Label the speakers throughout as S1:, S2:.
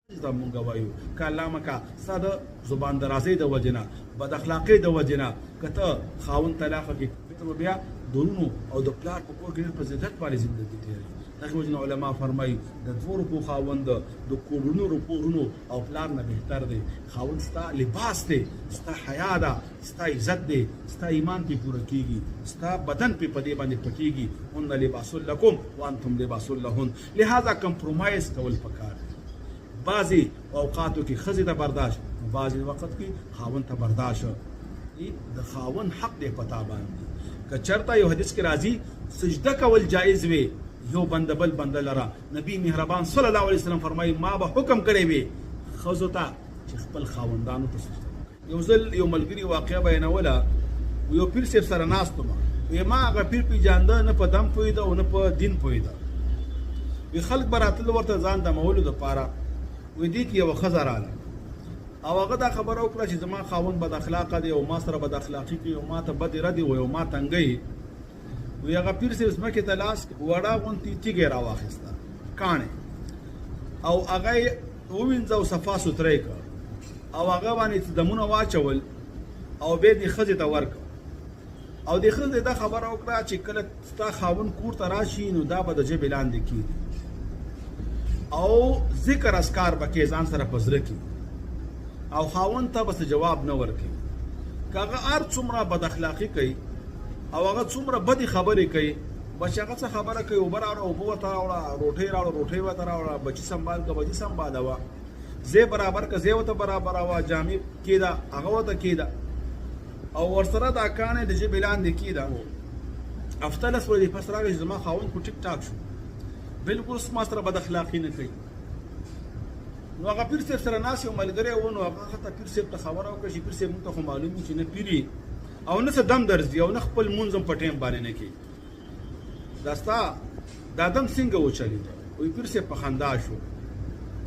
S1: دا مونږ وایو که الله مکه ستا د زبان درازۍ د وجې نه بد اخلاقۍ د وجې نه که ته خاوند طلاق کړې ته بیا درونو او د پلار په کور کې ډېر په ذلت باندې زندګي تېروي. دغې وجې نه علما فرمایي د 2 روپو خاوند د کروڑونو روپو ورونو او پلار نه بهتر دی. خاوند ستا لباس دی، ستا حیا ده، ستا عزت دی، ستا ایمان پې پوره کېږي، ستا بدن پې په دې باندې پټېږي. هن لباس لکم وانتم لباس لهن. لہذا کمپرومایز کول پکار دی. بعضې اوقاتو کې ښځې ته برداشت، بعضې وخت کې خاوند ته برداشت. د خاوند حق دی په تا باندې. که چېرته یو حدیث کې راځي سجده کول جایز وي یو بنده بل بنده لره، نبی مهربان صلی الله علیه وسلم فرمایي ما به حکم کړی وي ښځو ته چې خپل خاوندانو ته سجده وکړي. یو ځل یو ملګري واقعه بیانوله، یو پیر صاحب سره ناست وم، وی ما هغه پیر پېژانده نه په دم پوهېده او نه په دین پوهېده. وی خلک به راتلل ورته ځان دمولو دپاره. وی دې کې یوه ښځه راله او هغه دا خبره وکړه چې زما خاوند بد اخلاقه دی او ما سره بد اخلاقي کوي او ما ته بدې ردې وایي او ما تنګوي. وی هغه پیر صاحب ځمکې ته لاس وړه غوندې تیږې راواخېسته کاڼې او هغه یې ووینځه او صفا سوتری کړ او هغه باندې دمونه واچول او بیا دې ښځې ته ورکړ او دې ښځې دا خبره وکړه چې کله ستا خاوند کور ته راشي نو دا به د ژبې لاندې کېږي او ذکر اسکار به کې ځان سره په زړه کې او خاوند ته بس جواب نه ورکوي. که هغه هر څومره بد اخلاقي کوي او هغه څومره بدې خبرې کوي، بچ هغه څه خبره کوي اوبه راوړه اوبه ورته راوړه، روټۍ راوړه روټۍ ورته راوړه، بچي سنبال که بچي سنبالوه، ځای برابر که ځای ورته برابروه، جامې کېده هغه ورته کېده او ورسره دا کاڼې د ژبې لاندې کېده. هفته لس ورځې پس راغی چې زما خاوند خو ټیک ټاک شو، بلکل ما سره بد اخلاقي نه کوي. نو هغه پیر صاحب سره ناست یو ملګری و، نو هغه حتی پیر صاحب ته خبره وکړه چې پیر صاحب موږ ته خو معلوم وي چې نه پیري او نه څه دم درځي او نه خپل لمونځ هم په ټایم باندې نه کوي، دا ستا دا دم څنګه وچلېده؟ وایي پیر صاحب په خندا شو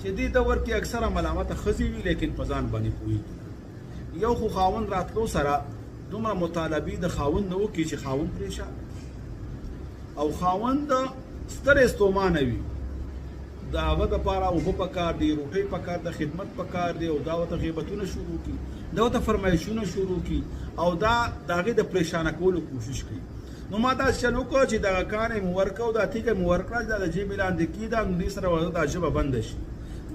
S1: چې دې دور کې اکثره ملامته ښځې وي لیکن په ځان باندې پوهېږي. یو خو خاوند راتلو سره دومره مطالبې د خاوند نه وکړي چې خاوند پرېشان او خاوند سترې ستومانه وي، د هغه دپاره اوبه پکار دي، روټۍ پکار ده، خدمت پکار دی او دا ورته غیبتونه شروع کړي، دا ورته فرمایشونه شروع کړي او دا د هغې د پریشانه کولو کوشش کوي. نو ما داسې چل وکړه چې دغه کاڼی مې ورکړه او دا تیږه مې ورکړه چې دا د جیبې لاندې کېږده، نو دې سره ورته دا ژبه بنده شي،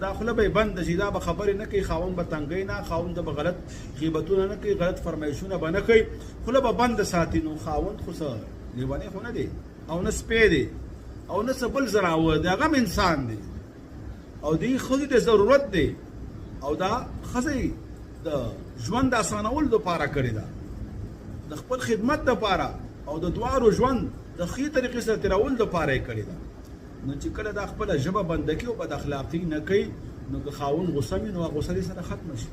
S1: دا خوله به یې بنده شي، دا به خبرې نه کوي، خاوند به تنګوي نه، خاوند به غلط غیبتونه نه کوي، غلط فرمایشونه به نه کوي، خوله به بنده ساتي. نو خاوند خو څه لیونی خو نه دی او نه سپی دی او نه څه بل زراور دی، هغه هم انسان دی او دې ښځې ته ضرورت دی او دا ښځې د ژوند اسانول دپاره کړې ده، د خپل خدمت دپاره او د دواړو ژوند د ښې طریقې سره تېرول دپاره یې کړې ده. نو چې کله دا خپله ژبه بنده کړي او بد اخلاقي نه کوي، نو که خاوند غصه وي نو هغه غصه دې سره ختمه شي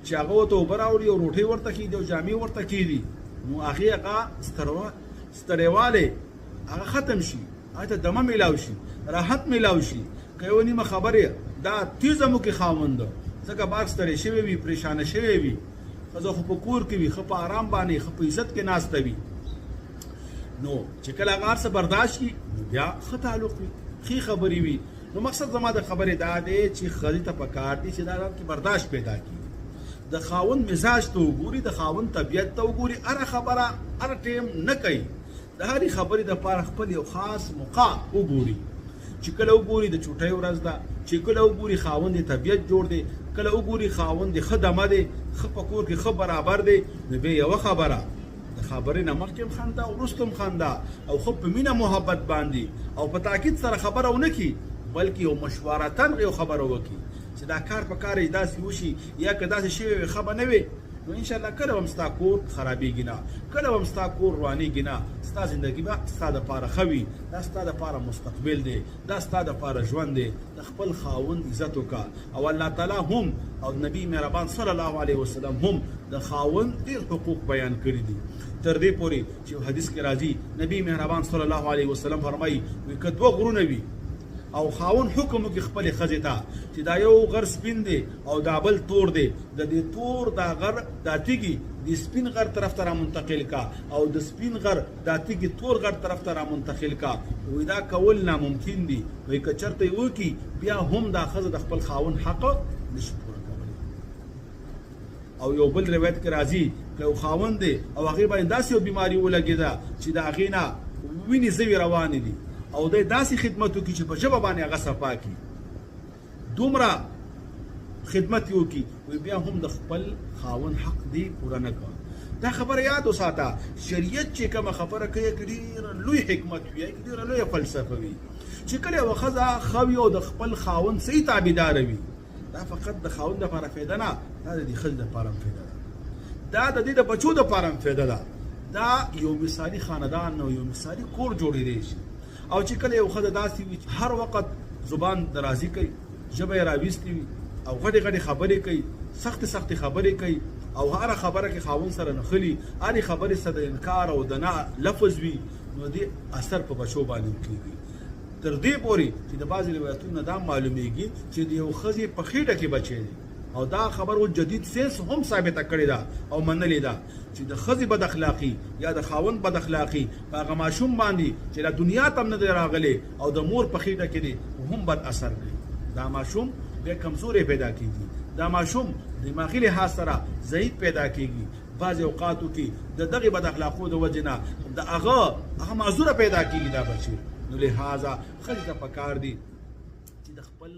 S1: چې هغه ورته اوبه راوړي او روټۍ ورته کېږدي او جامې ورته کېږدي، نو هغې هغه ستړیوالی هغه ختم شي، هغې ته دمه میلاو شي، راحت میلاو شي. که یو نیمه خبرې دا تیزه مو کې خاوند ځکه بار ستړی شوی وي، پریشانه شوی وي، ښځه خو په کور کې وي، ښه په آرام باندې ښه په عزت کې ناسته وي، نو چې کله هغه هر څه برداشت کړي نو بیا ښه تعلق وي، ښې خبرې وي. نو مقصد زما د خبرې دا دی چې ښځې ته پکار دي چې دا کې برداشت پیدا کړي، د خاوند مزاج ته وګوري، د خاوند طبیعت ته وګوري، هره خبره هر ټایم نه کوي، د هرې خبرې دپاره خپل یو خاص موقع وګوري، چې کله وګوري د چوټۍ ورځ ده، چې کله وګوري خاوند یې طبیعت جوړ دی، کله وګوري خاوند یې ښه دمه دی، ښه په کور کې ښه برابر دی، نو بیا یوه خبره د خبرې نه مخکې هم خنده او وروسته هم خنده او ښه په مینه محبت باندې او په تاکید سره خبره ونه کړي، بلکې یو مشورتن یو خبره وکړي چې دا کار په کار یې داسې وشي یا که داسې شوی وي ښه به نه وي، نو انشاءالله کله به هم ستا کور خرابېږي نه، کله به هم ستا کور روانېږي نه، ستا زندګي به ستا دپاره ښه وي، دا ستا دپاره مستقبل دی، دا ستا دپاره ژوند دی. د خپل خاوند عزت وکړه او الله تعالی هم او نبی مهربان صلی الله علیه وسلم هم د خاوند ډېر حقوق بیان کړي دي، تر دې پورې چې حدیث کې راځي نبی مهربان صلی الله علیه وسلم فرمایي که دوه غرونه وي او خاوند حکم وکړي خپلې ښځې ته چې دا یو غر سپین دی او دا بل تور دی، د دې تور دا غر دا تیږي د سپین غر طرف ته را منتقل کا او د سپین غر دا تیږي تور غر طرف ته را منتقل کا وای دا کول ناممکن دي وای که چرته وکي بیا هم دا ښځه د خپل خاوند حق نشي پوره کولی او یو بل روایت کې راځي که یو خاوند دی او هغې باندې داسې یو بیماري ولګېده چې د هغې نه وینې زوی روانې دي او دی داسې خدمت وکړي چې په ژبه باندې هغه صفا کړي دومره خدمت یې وکړي وایي بیا هم د خپل خاوند حق دی پوره نه کوه دا خبره یاد وساته شریعت چې کومه خبره کوي ډېره لوی حکمت وي ډېره لویه فلسفه وي چې کله یوه ښځه ښه وي او د خپل خاوند صحیح تابعداره وي دا فقط د خاوند دپاره فایده نه دا د دې ښځې دپاره هم فایده ده دا د دې د بچو دپاره هم فایده ده دا یو مثالي خاندان او یو مثالي کور جوړېدی شي او چې کله یو ښځه داسې وي چې هر وخت زبان درازي کوي ژبه یې راویستې وي او غټې غټې خبرې کوي سختې خبرې کوي او هره خبره کې خاوند سره نښلي هرې خبرې سره د انکار او د نه لفظ وي نو دې اثر په بچو باندې کېږي تر دې پورې چې د بعضې روایتونو دا معلومیږي چې د یو ښځې په خېټه کې بچی دی او دا خبر و جدید سینس هم ثابته کړې ده او منلې ده چې د ښځې بد اخلاقي یا د خاوند بد اخلاقي په هغه ماشوم باندې چې لا دنیا ته هم نه دی راغلی او د مور په خېټه کې دی هم بد اثر کوي دا ماشوم بیا کمزورې پیدا کېږي دا ماشوم دماغي لحاظ سره ضعیف پیدا کېږي بعضې اوقاتو کې د دغې بد اخلاقو د وجې نه د هغه معذوره پیدا کېږي دا بچی نو لہذا ښځې ته پکار دي چې د خپل